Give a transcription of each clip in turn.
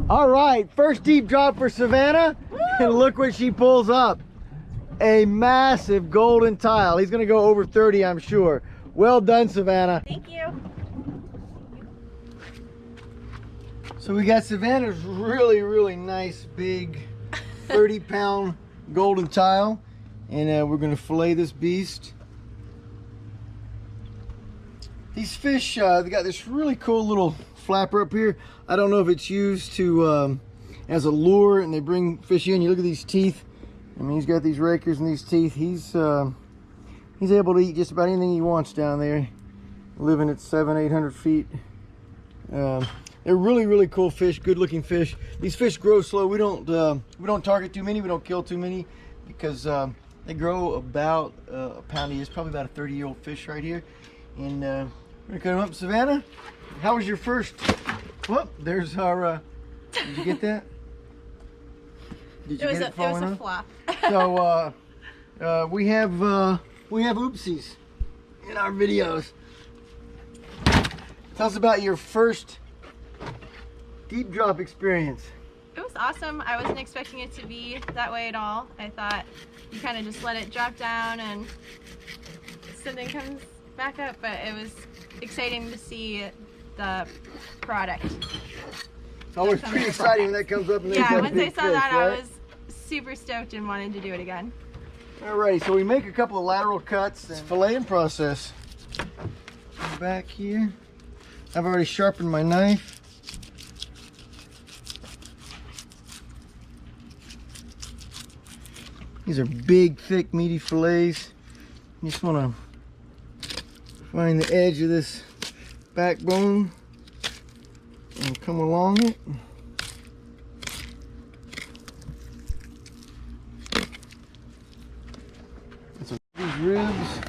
All right, first deep drop for Savannah. Woo! And look what she pulls up. A massive golden tile. He's gonna go over 30, I'm sure. Well done, Savannah. Thank you. So we got Savannah's really nice big 30-pound golden tile, and we're gonna fillet this beast. These fish, they got this really cool little flapper up here. I don't know if it's used to as a lure, and they bring fish in. You look at these teeth. I mean, he's got these rakers and these teeth. He's able to eat just about anything he wants down there, living at 700-800 feet. They're really cool fish, good looking fish. These fish grow slow. We don't target too many. We don't kill too many because they grow about a pound a year. It's probably about a 30-year-old fish right here. And we're gonna cut them up. Savannah, how was your first? Well, there's our. Did you get that? Did you get it falling off? It was a flop. So we have oopsies in our videos. Tell us about your first deep drop experience. It was awesome. I wasn't expecting it to be that way at all. I thought you kind of just let it drop down and something comes back up, but it was exciting to see the product. It's always pretty exciting when that comes up. And yeah, once I saw that, right? I was super stoked and wanted to do it again. Alrighty, so we make a couple of lateral cuts. It's filleting process. Back here, I've already sharpened my knife. These are big, thick, meaty fillets. You just want to find the edge of this backbone and come along it. So these ribs.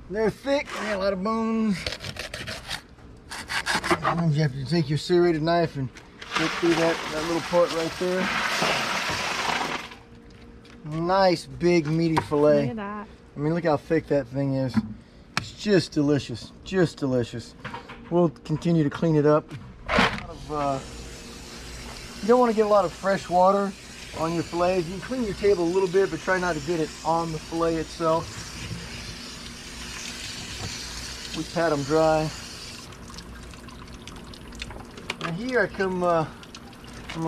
They're thick, they got a lot of bones. Sometimes you have to take your serrated knife and get through that little part right there. Nice, big, meaty fillet. Look at that. I mean, look how thick that thing is. It's just delicious, just delicious. We'll continue to clean it up. You don't want to get a lot of fresh water on your fillets. You can clean your table a little bit, but try not to get it on the fillet itself. We pat them dry. Now here I'm gonna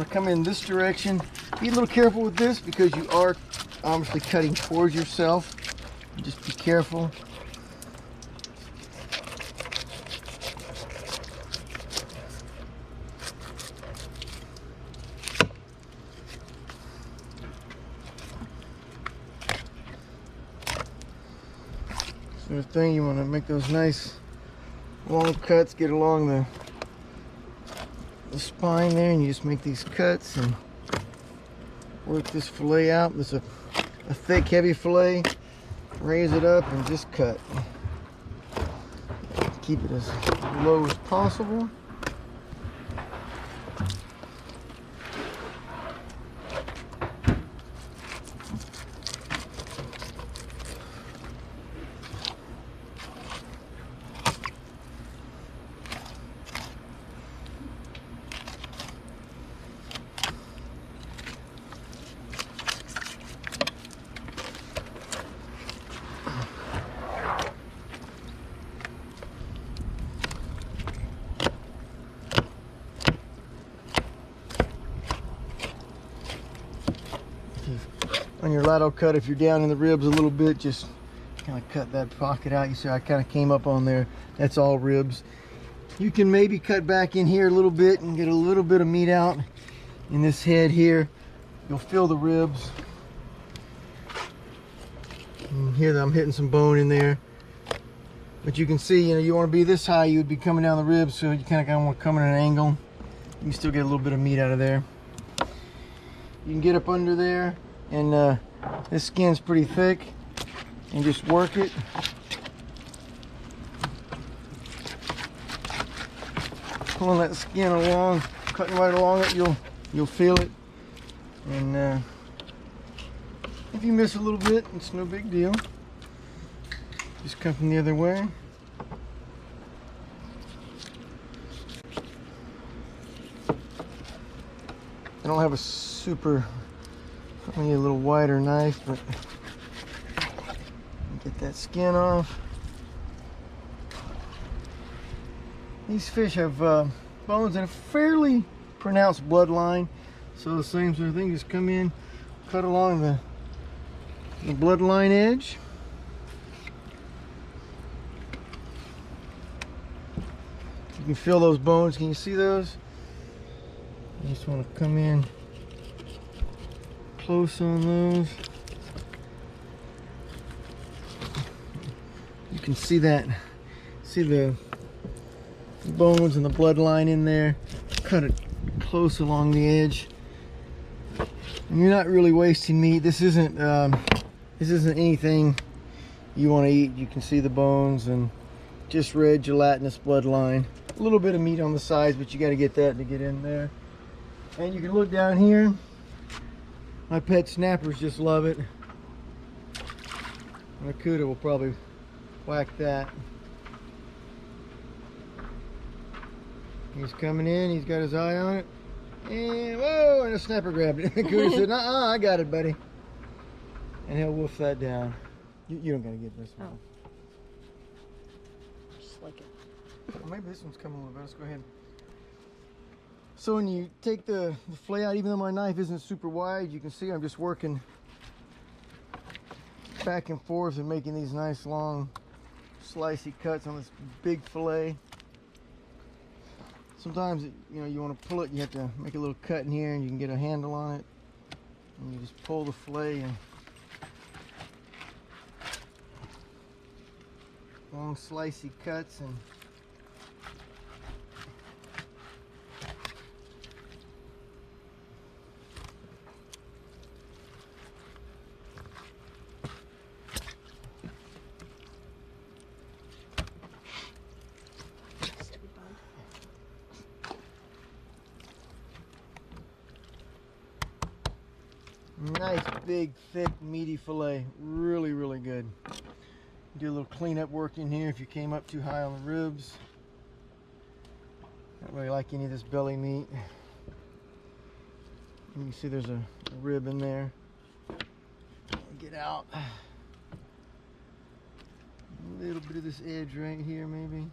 come in this direction. Be a little careful with this because you are obviously cutting towards yourself. Just be careful. Sort of thing, you want to make those nice long cuts, get along the spine there, and you just make these cuts and work this fillet out. It's a thick, heavy fillet. Raise it up and just cut. Keep it as low as possible. On your lateral cut, if you're down in the ribs a little bit, just kind of cut that pocket out. You see I kind of came up on there. That's all ribs. You can maybe cut back in here a little bit and get a little bit of meat out in this head here. You'll feel the ribs. And here I'm hitting some bone in there. But you can see, you want to be this high, you would be coming down the ribs, so you kind of want to come at an angle. You can still get a little bit of meat out of there. You can get up under there, and this skin's pretty thick, and just work it. pulling that skin along, cutting right along it, you'll feel it. And if you miss a little bit, it's no big deal. Just come from the other way. I don't have a super, I need a little wider knife, but get that skin off. These fish have bones and a fairly pronounced bloodline, so the same sort of thing. Just come in, cut along the bloodline edge. You can feel those bones. Can you see those? You just want to come in close on those. You can see that. See the bones and the bloodline in there. Cut it close along the edge. And you're not really wasting meat. This isn't anything you want to eat. You can see the bones and just red gelatinous bloodline. A little bit of meat on the sides, but you got to get that to get in there. And you can look down here. My pet snappers just love it. My cuda will probably whack that. He's coming in, he's got his eye on it. And whoa, and a snapper grabbed it. Cuda said, I got it, buddy. And he'll wolf that down. You don't gotta get this one. Oh. Just like it. Well, maybe this one's coming a little bit. Let's go ahead. So when you take the fillet out, even though my knife isn't super wide, you can see I'm just working back and forth and making these nice long slicey cuts on this big fillet. Sometimes, you know, you want to pull it, you have to make a little cut in here and you can get a handle on it. And you just pull the fillet and long slicey cuts and nice, big, thick, meaty fillet. Really, really good. Do a little cleanup work in here if you came up too high on the ribs. Not really like any of this belly meat. You can see there's a rib in there. Get out. A little bit of this edge right here, maybe.